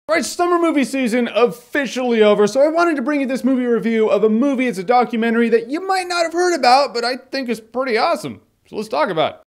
Right, summer movie season officially over, so I wanted to bring you this movie review of a movie. It's a documentary that you might not have heard about, but I think is pretty awesome. So let's talk about it.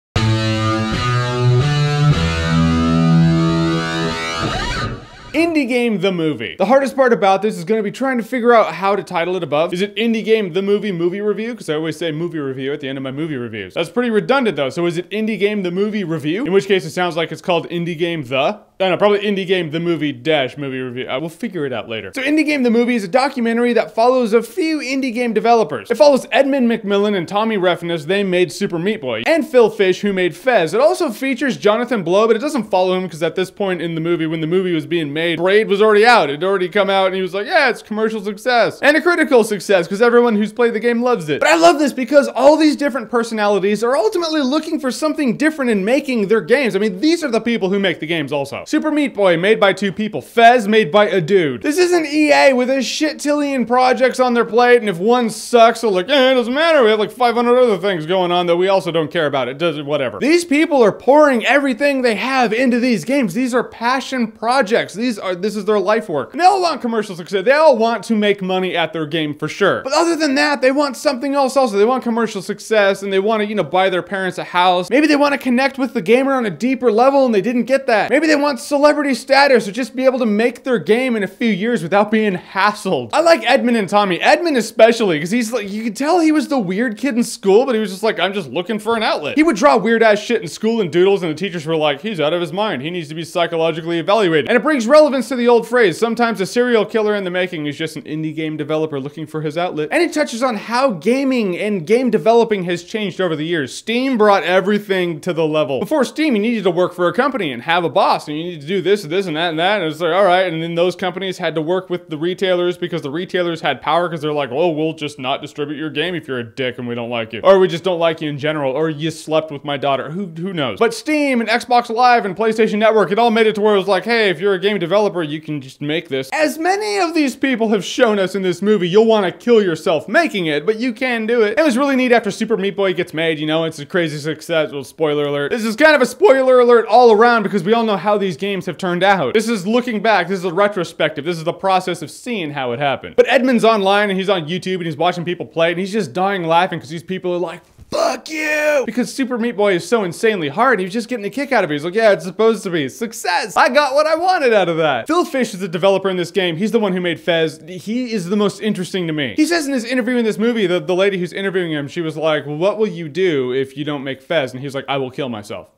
Indie Game the Movie. The hardest part about this is going to be trying to figure out how to title it above. Is it Indie Game the Movie review? Because I always say movie review at the end of my movie reviews. That's pretty redundant though, so is it Indie Game the Movie review? In which case it sounds like it's called Indie Game the? No, probably Indie Game the Movie - movie review. I will figure it out later. So Indie Game the Movie is a documentary that follows a few indie game developers. It follows Edmund McMillan and Tommy Refn. They made Super Meat Boy, and Phil Fish, who made Fez. It also features Jonathan Blow, but it doesn't follow him because at this point in the movie, when the movie was being made, Braid was already out. It had already come out and he was like, yeah, it's commercial success. And a critical success because everyone who's played the game loves it. But I love this because all these different personalities are ultimately looking for something different in making their games. I mean, these are the people who make the games also. Super Meat Boy, made by two people. Fez, made by a dude. This isn't EA with a shit-tillion projects on their plate, and if one sucks, they're like, it doesn't matter. We have like 500 other things going on that we also don't care about. It does whatever. These people are pouring everything they have into these games. These are passion projects. This is their life work. And they all want commercial success. They all want to make money at their game for sure. But other than that, they want something else also. They want commercial success, and they want to, buy their parents a house. Maybe they want to connect with the gamer on a deeper level, and they didn't get that. Maybe they want celebrity status or just be able to make their game in a few years without being hassled. I like Edmund and Tommy. Edmund especially, because he's like, you could tell he was the weird kid in school, but he was just like, I'm just looking for an outlet. He would draw weird ass shit in school and doodles, and the teachers were like, he's out of his mind. He needs to be psychologically evaluated. And it brings relevance to the old phrase, sometimes a serial killer in the making is just an indie game developer looking for his outlet. And it touches on how gaming and game developing has changed over the years. Steam brought everything to the level. Before Steam, you needed to work for a company and have a boss, and you needed to do this and that and that, and it's like, all right, and then those companies had to work with the retailers because the retailers had power because they're like, oh, we'll just not distribute your game if you're a dick and we don't like you. Or we just don't like you in general, or you slept with my daughter, who knows. But Steam and Xbox Live and PlayStation Network, it all made it to where it was like, hey, if you're a game developer, you can just make this. As many of these people have shown us in this movie, you'll want to kill yourself making it, but you can do it. It was really neat after Super Meat Boy gets made, it's a crazy success. Well, spoiler alert. This is kind of a spoiler alert all around because we all know how these games have turned out. This is looking back, this is a retrospective, this is the process of seeing how it happened. But Edmund's online and he's on YouTube and he's watching people play and he's just dying laughing because these people are like, fuck you! Because Super Meat Boy is so insanely hard, he was just getting a kick out of it. He's like, yeah, it's supposed to be. Success! I got what I wanted out of that. Phil Fish is the developer in this game. He's the one who made Fez. He is the most interesting to me. He says in his interview in this movie, the lady who's interviewing him, she was like, well, what will you do if you don't make Fez? And he's like, I will kill myself.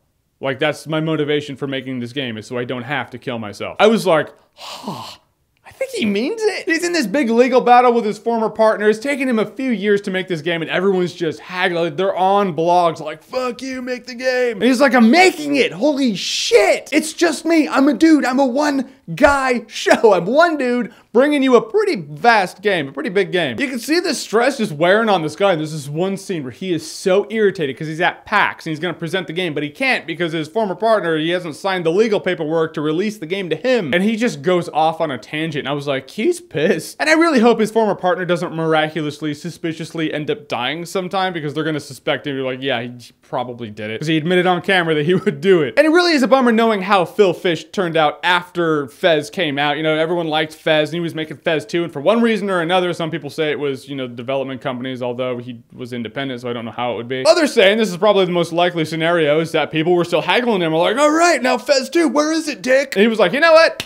Like, that's my motivation for making this game, is so I don't have to kill myself. I was like, I think he means it. He's in this big legal battle with his former partner. It's taken him a few years to make this game, and everyone's just haggling. They're on blogs like, fuck you, make the game. And he's like, I'm making it. Holy shit. It's just me. I'm a dude. I'm a one-guy show. I'm one dude bringing you a pretty vast game, a pretty big game. You can see the stress just wearing on this guy. There's this one scene where he is so irritated because he's at PAX and he's going to present the game, but he can't because his former partner, he hasn't signed the legal paperwork to release the game to him. And he just goes off on a tangent. And I was like, he's pissed. And I really hope his former partner doesn't miraculously, suspiciously end up dying sometime because they're going to suspect him. You're like, yeah, he probably did it. Because he admitted on camera that he would do it. And it really is a bummer knowing how Phil Fish turned out after Fez came out. Everyone liked Fez and he was making Fez 2, and for one reason or another, some people say it was, development companies, although he was independent, so I don't know how it would be. Others saying this is probably the most likely scenario is that people were still haggling him, like, all right, now Fez 2, where is it, dick? And he was like, you know what?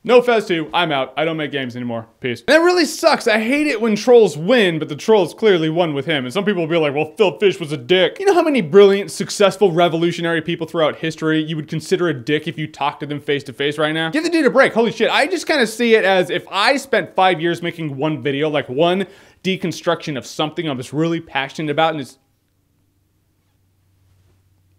No Fez 2, I'm out. I don't make games anymore. Peace. And that really sucks. I hate it when trolls win, but the trolls clearly won with him. And some people will be like, well, Phil Fish was a dick. You know how many brilliant, successful, revolutionary people throughout history you would consider a dick if you talk to them face to face right now? Give the dude a break. Holy shit. I just kind of see it as if I spent 5 years making one video, like one deconstruction of something I was really passionate about, and it's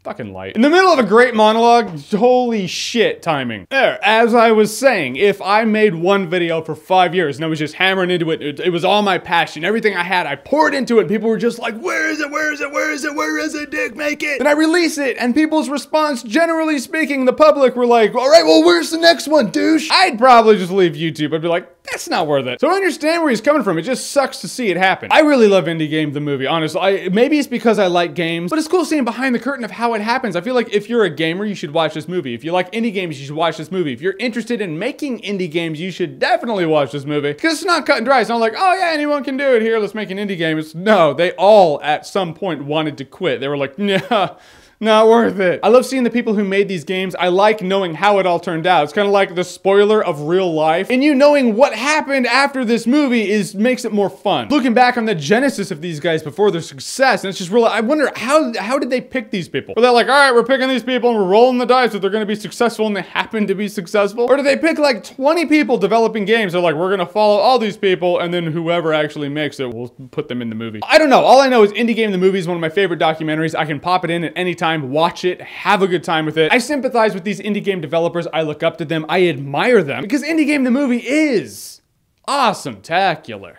fucking light. In the middle of a great monologue, holy shit timing. There, as I was saying, if I made one video for 5 years and I was just hammering into it, it was all my passion, everything I had, I poured into it, people were just like, where is it, where is it, where is it, where is it, dick, make it. Then I release it, and people's response, generally speaking, the public were like, all right, well, where's the next one, douche? I'd probably just leave YouTube. I'd be like, that's not worth it. So I understand where he's coming from. It just sucks to see it happen. I really love Indie Game the movie, honestly. Maybe it's because I like games, but it's cool seeing behind the curtain of how it happens. I feel like if you're a gamer, you should watch this movie. If you like indie games, you should watch this movie. If you're interested in making indie games, you should definitely watch this movie. Because it's not cut and dry. It's not like, oh yeah, anyone can do it here. Let's make an indie game. No, they all at some point wanted to quit. They were like, nah. Not worth it. I love seeing the people who made these games. I like knowing how it all turned out. It's kind of like the spoiler of real life. And you knowing what happened after this movie makes it more fun. Looking back on the genesis of these guys before their success, and it's just real. I wonder how did they pick these people? Were they like, all right, we're picking these people and we're rolling the dice that they're going to be successful, and they happen to be successful? Or did they pick like 20 people developing games? They're like, we're going to follow all these people, and then whoever actually makes it, we'll put them in the movie. I don't know. All I know is Indie Game the Movie is one of my favorite documentaries. I can pop it in at any time, watch it, have a good time with it. I sympathize with these indie game developers. I look up to them. I admire them because Indie Game the Movie is awesome-tacular.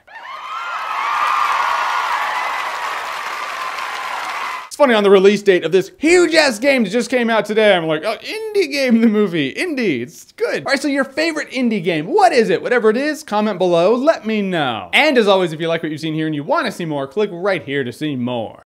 It's funny, on the release date of this huge-ass game that just came out today, I'm like, oh, Indie Game the Movie. Indie, it's good. All right, so your favorite indie game, what is it? Whatever it is, comment below, let me know. And as always, if you like what you've seen here and you want to see more, click right here to see more.